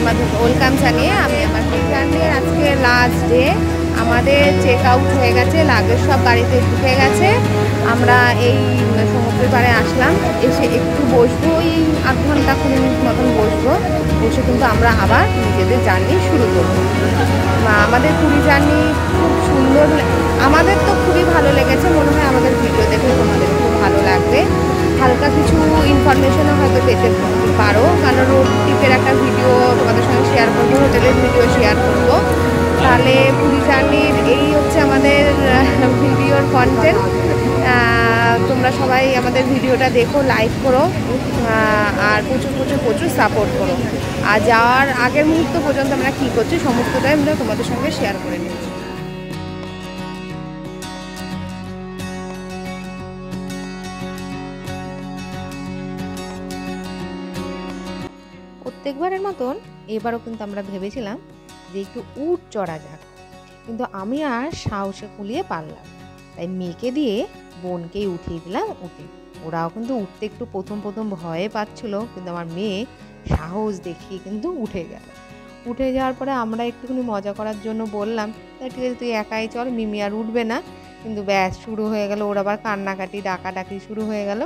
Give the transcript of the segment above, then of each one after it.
তোমাদের ওয়েলকাম জানিয়ে আমি আমার জার্নির আজকে লাস্ট ডে। আমাদের চেক আউট হয়ে গেছে, লাগেজ সব গাড়িতে ঢুকে গেছে। আমরা এই সমুদ্রের পাড়ে আসলাম, এসে একটু বসবো, ওই 8 ঘন্টা 20 মিনিট মতন বসবো, বসে কিন্তু আমরা আবার নিজেদের জার্নি শুরু করবো। আমাদের পুরী জার্নি খুব সুন্দর, আমাদের তো খুবই ভালো লেগেছে। মনে হয় আমাদের ভিডিও দেখে তোমাদের খুব ভালো লাগবে। হালকা কিছু ইনফরমেশনও হয়তো পেতে পারো, কারণ রোড ট্রিপের একটা ভিডিও তোমাদের সঙ্গে শেয়ার করবো, হোটেলের ভিডিও শেয়ার করবো। তাহলে পুরী জার্নির এই হচ্ছে আমাদের ভিডিওর কন্টেন্ট। তোমরা সবাই আমাদের ভিডিওটা দেখো, লাইক করো, আর প্রচুর সাপোর্ট করো। আর যাওয়ার আগের মুহূর্ত পর্যন্ত আমরা কী করছি সমস্তটাই আমরা তোমাদের সঙ্গে শেয়ার করে নিচ্ছি। প্রত্যেকবারের মতন এবারও কিন্তু আমরা ভেবেছিলাম যে একটু উট চড়া যাক, কিন্তু আমি আর সাহসে কুলিয়ে পারলাম, তাই মেয়েকে দিয়ে বোনকেই উঠিয়ে দিলাম উঠে। ওরাও কিন্তু উঠতে একটু প্রথম ভয়ে পাচ্ছিল, কিন্তু আমার মেয়ে সাহস দেখিয়ে কিন্তু উঠে গেল। উঠে যাওয়ার পরে আমরা একটুখানি মজা করার জন্য বললাম, তাই ঠিক আছে তুই একাই চল, মিমি আর উঠবে না। কিন্তু ব্যাস শুরু হয়ে গেল, ওর আবার কান্নাকাটি ডাকাডাকি শুরু হয়ে গেল।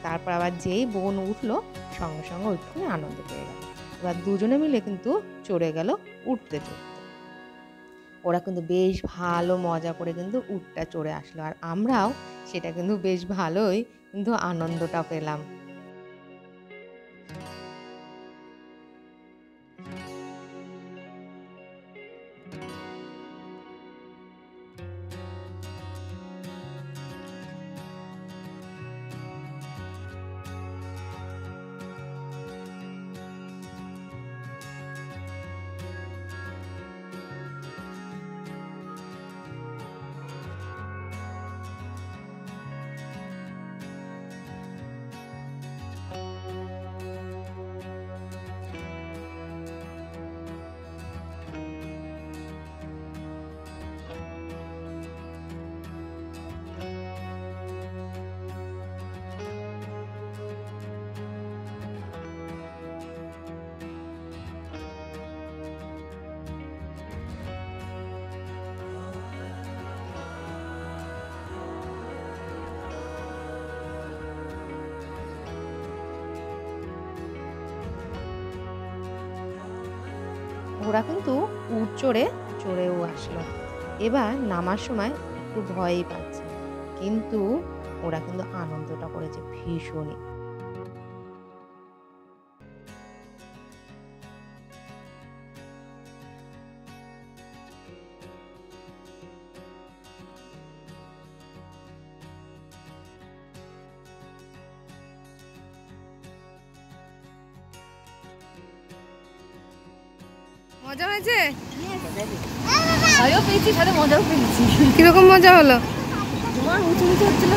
তারপর আবার যেই বোন উঠলো সঙ্গে সঙ্গে ওইটুকুনি আনন্দ পেয়ে গেল। এবার দুজনে মিলে কিন্তু চড়ে গেল উঠতে চড়তে। ওরা কিন্তু বেশ ভালো মজা করে কিন্তু উটটা চড়ে আসলো, আর আমরাও সেটা কিন্তু বেশ ভালোই কিন্তু আনন্দটা পেলাম। ওরা কিন্তু উট চড়েও আসলো। এবার নামার সময় একটু ভয়ই পাচ্ছে, কিন্তু ওরা কিন্তু আনন্দটা করেছে ভীষণই। মজা হয়েছে, কিরকম মজা হলো? তোমার উঁচু হচ্ছিল,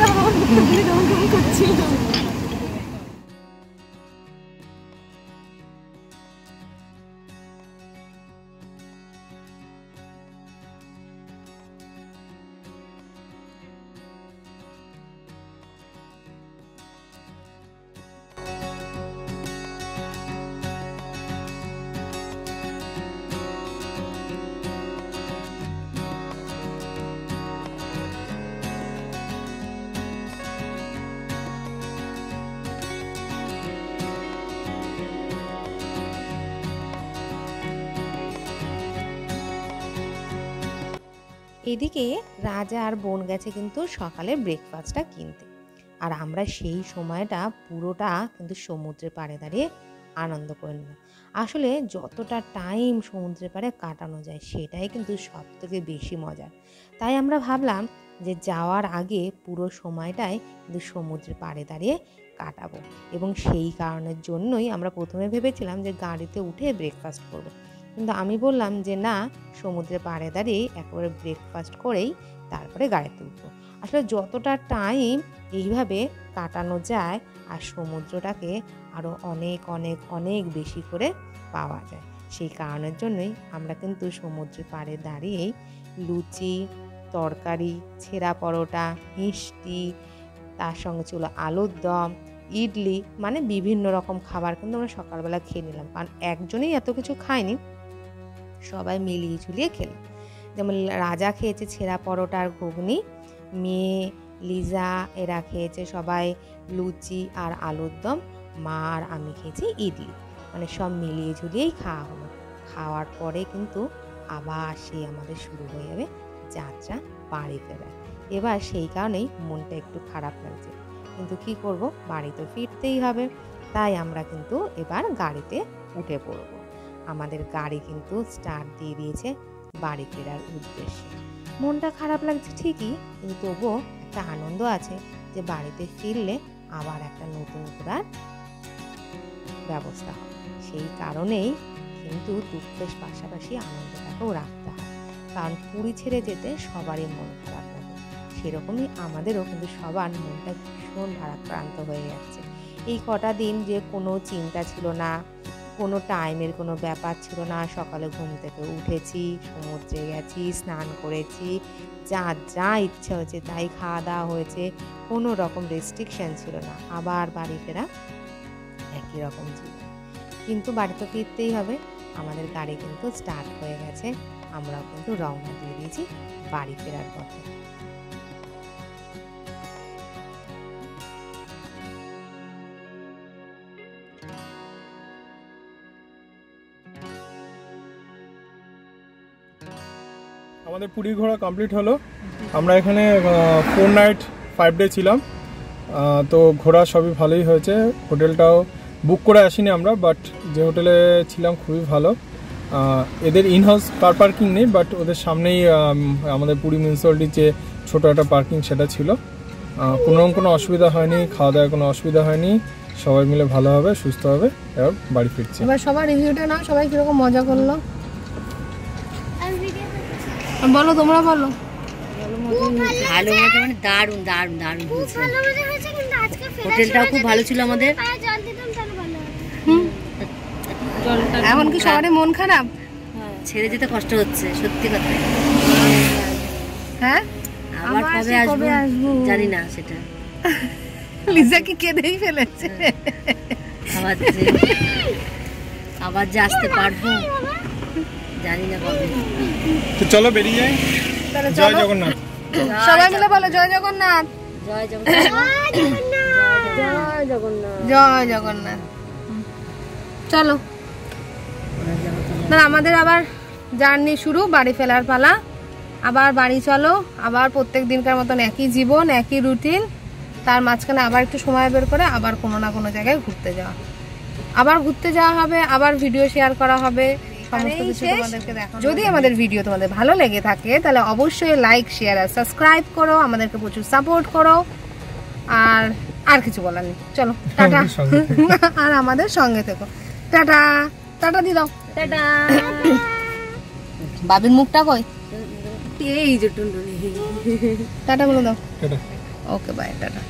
এদিকে রাজা আর বোন গেছে কিন্তু সকালে ব্রেকফাস্টটা কিনতে, আর আমরা সেই সময়টা পুরোটা কিন্তু সমুদ্রের পাড়ে দাঁড়িয়ে আনন্দ করে নিলাম। আসলে যতটা টাইম সমুদ্রের পাড়ে কাটানো যায় সেটাই কিন্তু সব থেকে বেশি মজার। তাই আমরা ভাবলাম যে যাওয়ার আগে পুরো সময়টাই কিন্তু সমুদ্রের পাড়ে দাঁড়িয়ে কাটাবো, এবং সেই কারণের জন্যই আমরা প্রথমে ভেবেছিলাম যে গাড়িতে উঠে ব্রেকফাস্ট করবো, কিন্তু আমি বললাম যে না, সমুদ্রের পাড়ে দাঁড়িয়ে একেবারে ব্রেকফাস্ট করেই তারপরে গাড়িতে উঠবো। আসলে যতটা টাইম এইভাবে কাটানো যায় আর সমুদ্রটাকে আরও অনেক বেশি করে পাওয়া যায়, সেই কারণের জন্যই আমরা কিন্তু সমুদ্রের পাড়ে দাঁড়িয়েই লুচি, তরকারি, ছেঁড়া পরোটা, মিষ্টি, তার সঙ্গে ছিল আলুর দম, ইডলি, মানে বিভিন্ন রকম খাবার কিন্তু আমরা সকালবেলা খেয়ে নিলাম। কারণ একজনেই এত কিছু খায়নি, সবাই মিলিয়ে ঝুলিয়ে খেলাম। যেমন রাজা খেয়েছে ছেঁড়া পরোটা আর ঘুগনি, মেয়ে লিজা এরা খেয়েছে সবাই লুচি আর আলুর দম, মা আর আমি খেয়েছি ইডলি। মানে সব মিলিয়ে ঝুলিয়েই খাওয়া হলো। খাওয়ার পরে কিন্তু আবার সেই আমাদের শুরু হয়ে যাবে যাত্রা বাড়ি ফেরার। এবার সেই কারণেই মনটা একটু খারাপ লাগছে, কিন্তু কি করব, বাড়ি তো ফিরতেই হবে। তাই আমরা কিন্তু এবার গাড়িতে উঠে পড়ব। আমাদের গাড়ি কিন্তু স্টার্ট দিয়ে দিয়েছে বাড়ি ফেরার উদ্দেশ্যে। মনটা খারাপ লাগছে ঠিকই, কিন্তু তবুও একটা আনন্দ আছে যে বাড়িতে ফিরলে আবার একটা নতুন ঘোরার ব্যবস্থা হবে। সেই কারণেই কিন্তু দুঃখের পাশাপাশি আনন্দটাকেও রাখতে হয়, কারণ পুরী ছেড়ে যেতে সবারই মন খারাপ লাগে। সেরকমই আমাদেরও কিন্তু সবার মনটা ভীষণ ভারাক্রান্ত হয়ে যাচ্ছে। এই কটা দিন যে কোনো চিন্তা ছিল না, কোনো টাইমের কোনো ব্যাপার ছিল না। সকালে ঘুম থেকে উঠেছি, সমুদ্রে গেছি, স্নান করেছি, যা যা ইচ্ছা হয়েছে তাই খাওয়া দাওয়া হয়েছে, কোনো রকম রেস্ট্রিকশন ছিল না। আবার বাড়ি ফেরা একই রকম ছিল, কিন্তু বাড়ি তো ফিরতেই হবে। আমাদের গাড়ি কিন্তু স্টার্ট হয়ে গেছে, আমরাও কিন্তু রওনা দিয়ে দিয়েছি বাড়ি ফেরার পথে। আমাদের পুরী ঘোরা কমপ্লিট হলো। আমরা এখানে 4 নাইট 5 ডে ছিলাম। তো ঘোরা সবই ভালোই হয়েছে। হোটেলটাও বুক করে আসিনি আমরা, বাট যে হোটেলে ছিলাম খুবই ভালো। এদের ইনহাউস কার পার্কিং নেই, বাট ওদের সামনেই আমাদের পুরী মিউনিসিপ্যালিটির যে ছোটো একটা পার্কিং সেটা ছিল। কোনো অসুবিধা হয়নি, খাওয়া দাওয়ার কোনো অসুবিধা হয়নি। সবাই মিলে ভালোভাবে সুস্থ হবে এবার বাড়ি ফিরছি। এবার সবার রিভিউটা না, সবাই কিরকম মজা করলো বলো, তোমরা বলো। ভালো মজা মানে দারুণ দারুণ দারুণ হয়েছে। হোটেলটাও খুব ভালো ছিল আমাদের। এখন কি সবারই মন খারাপ? ছেড়ে যেতে কষ্ট হচ্ছে, সত্যি কথা। হ্যাঁ, আবার কবে আসবো জানি না সেটা। লিজা কি কেঁদেই ফেলেছে। আবার যে আসতে পারবো জানি না কবে। তো চলো বেরিয়ে যাই। জয় জগন্নাথ। সবাই মিলে বলো জয় জগন্নাথ। জয় জগন্নাথ। জয় জগন্নাথ। জয় জগন্নাথ। চলো, না আমাদের আবার জার্নি শুরু, বাড়ি ফেরার পালা। আবার বাড়ি চলো, আবার প্রত্যেক দিনকার মতন একই জীবন, একই রুটিন। তার মাঝখানে আবার একটু সময় বের করে আবার কোনো না কোনো জায়গায় ঘুরতে যাওয়া, আবার ঘুরতে যাওয়া হবে, আবার ভিডিও শেয়ার করা হবে, সমস্ত কিছু তোমাদেরকে দেখাবো। যদি আমাদের ভিডিও তোমাদের ভালো লেগে থাকে তাহলে অবশ্যই লাইক, শেয়ার আর সাবস্ক্রাইব করো, আমাদেরকে প্রচুর সাপোর্ট করো। আর কিছু বলার নেই, চলো টাটা। আর আমাদের সঙ্গে থেকো। টাটা, টাটা দিয়ে দাও। টাটা। বাবির মুখটা কই? এই যে টুনটুনি। টাটা বলে দাও। টাটা। Okay, bye, tata.